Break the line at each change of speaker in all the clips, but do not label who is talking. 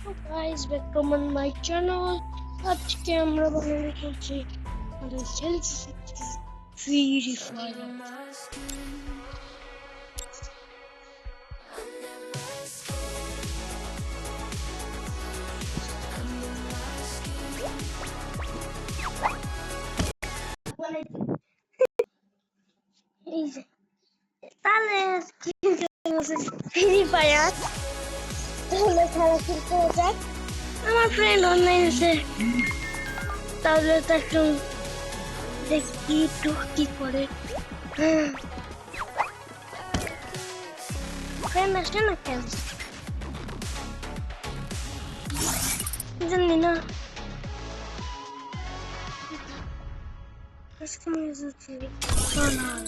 Guys, welcome on my channel. আজকে আমরা বানানো করছি আমাদের সেলস ফ্রি ফায়ার। এই যে তাহলে ফ্রি ফায়ার তাহলে খেলা শুরু করা যাক। আমার ফ্রেন্ড অনলাইন আছে, তাহলে তাকে দেখি একটু কি করে। ফ্রেন্ড আসে না কেন জানি না। আজকে মিউজিক বানান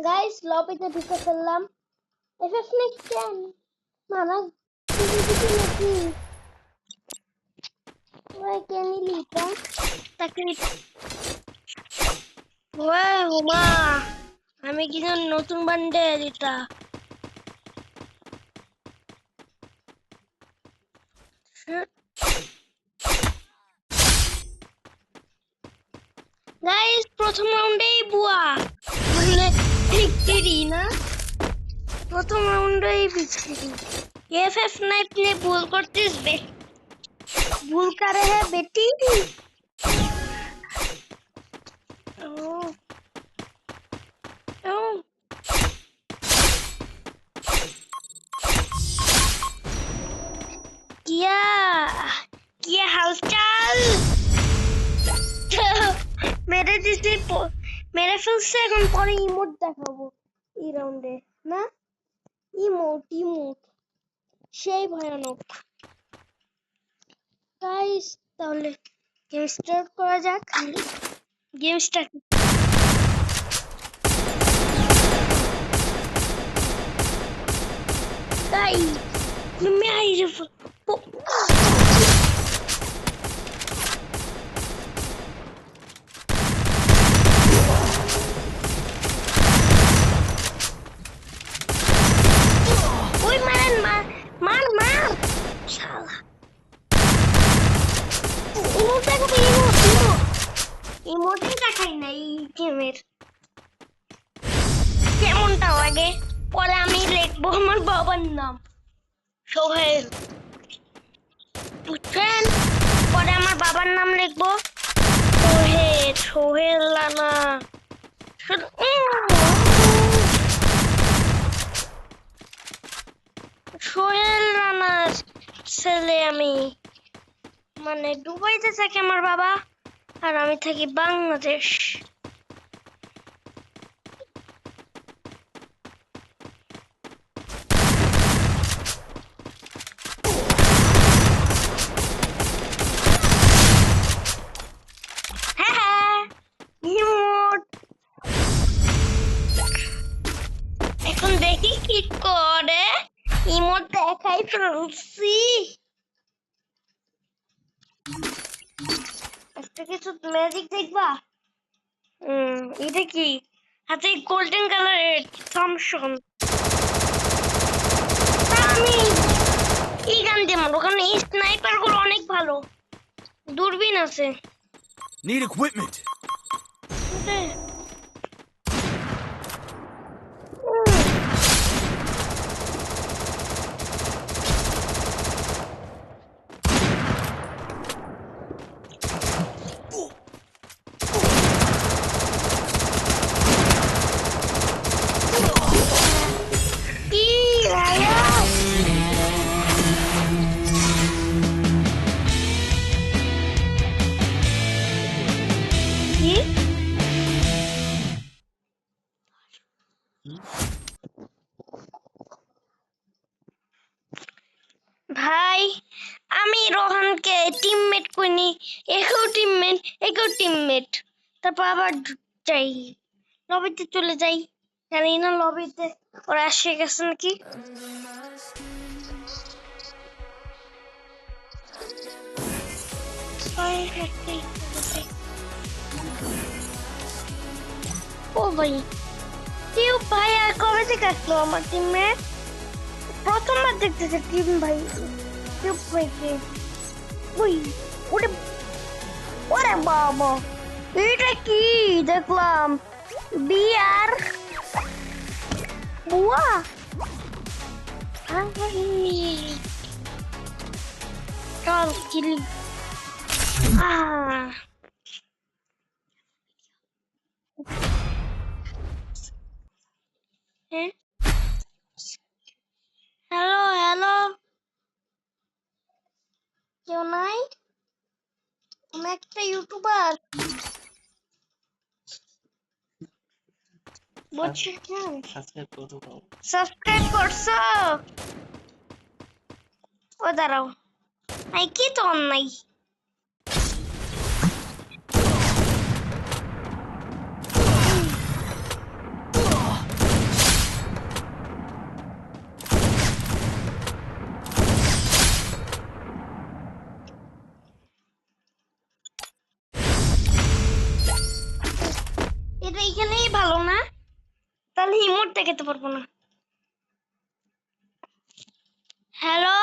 গাইস, লবিতে ঢুকে ফেললাম। এফএফ নেক্সট কেন মারা নাকি ওই কেন লিটা তাকে ওই হুমা আমি কিন্তু নতুন বান্ডেল এটা। গাইস, প্রথম রাউন্ডেই বুয়া মানে ভিক্টরি না, প্রথম রাউন্ডেই ভিক্টরি। এফএফ নাইটলে ভুল করতিস বে, ভুল করে है बेटी। ओ ओ क्या क्या हालचाल। मेरे जैसे मेरे फिर से এখন পরে ইমোট দেখাবো এই রাউন্ডে না। ইমোট সেই ভয়ানক। গাইস, তাহলে গেম স্টার্ট করা যাক। Game start. গাইস, me আইরে ওই মারেন মার মার শালা। ইমোট দেখাবো, ইমোটই দেখাই না এই গেমের। কেমনটাও আগে পরে আমি লিখবো আমার বাবার নাম সোহেল, বুঝছেন? পরে আমার বাবার নাম লিখবো সোহেল রানা। সোহেল রানার ছেলে আমি, মানে দুবাইতে থাকে আমার বাবা আর আমি থাকি বাংলাদেশ। এখন দেখি কি করে। ইমোট দেখাই ফেলছি। একটা কিছু ম্যাজিক দেখবা। এটা কি হাতে গোল্ডেন কালারের থমসন। আমি এই গান যেমন ওখানে স্নাইপার গুলো অনেক ভালো, দূরবীন আছে।
Need equipment.
ভাই, আমি রোহানকে টিমমেট করিনি, একেও টিমমেট তারপর আবার যাই লবিতে চলে যাই। জানি না লবিতে ওরা এসে গেছে নাকি। ও ভাই টিউব ভাই আর কবে থেকে আসলো আমার টিমে? প্রথমবার দেখতেছে টিম ভাই টিউব ভাইকে। ওই ওরে ওরে বাবা, এটা কি দেখলাম? বিয়ার বুয়া। চল কিলি। আহ হ্যাঁ, হ্যালো হ্যালো, কেউ নাই? আমি একটা ইউটিউবার, বুঝছেন? সাবস্ক্রাইব করছো? ও দাঁড়াও, নাই কি তো নাই। এটা এখানেই ভালো না? তাহলে ইমোট দেখাতে পারবো না। হ্যালো,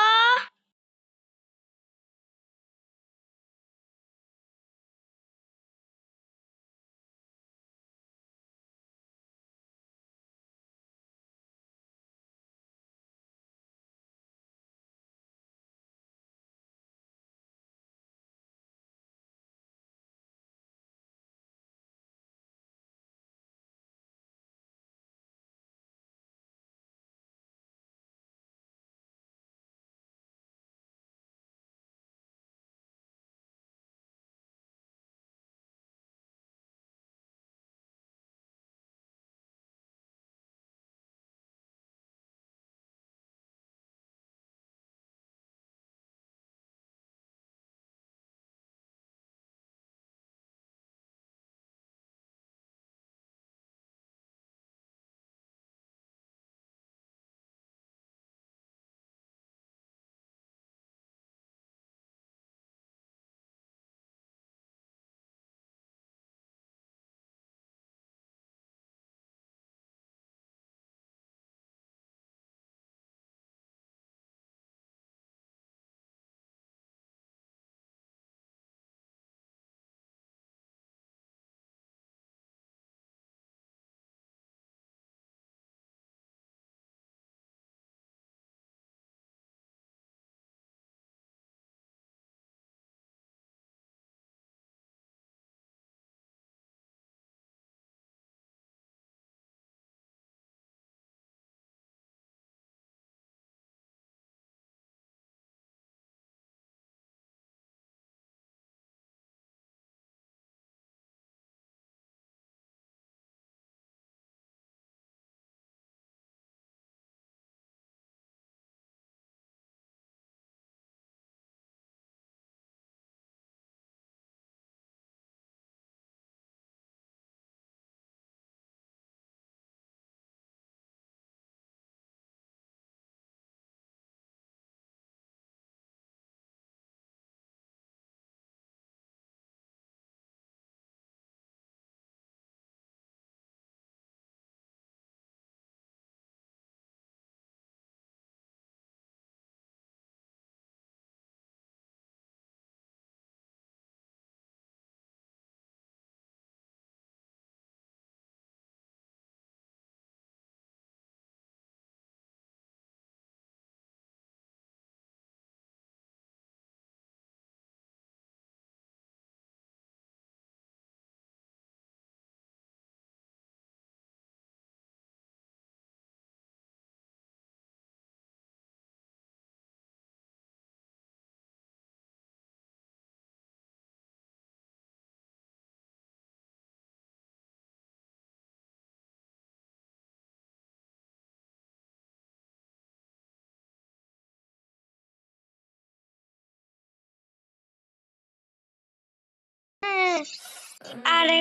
আরে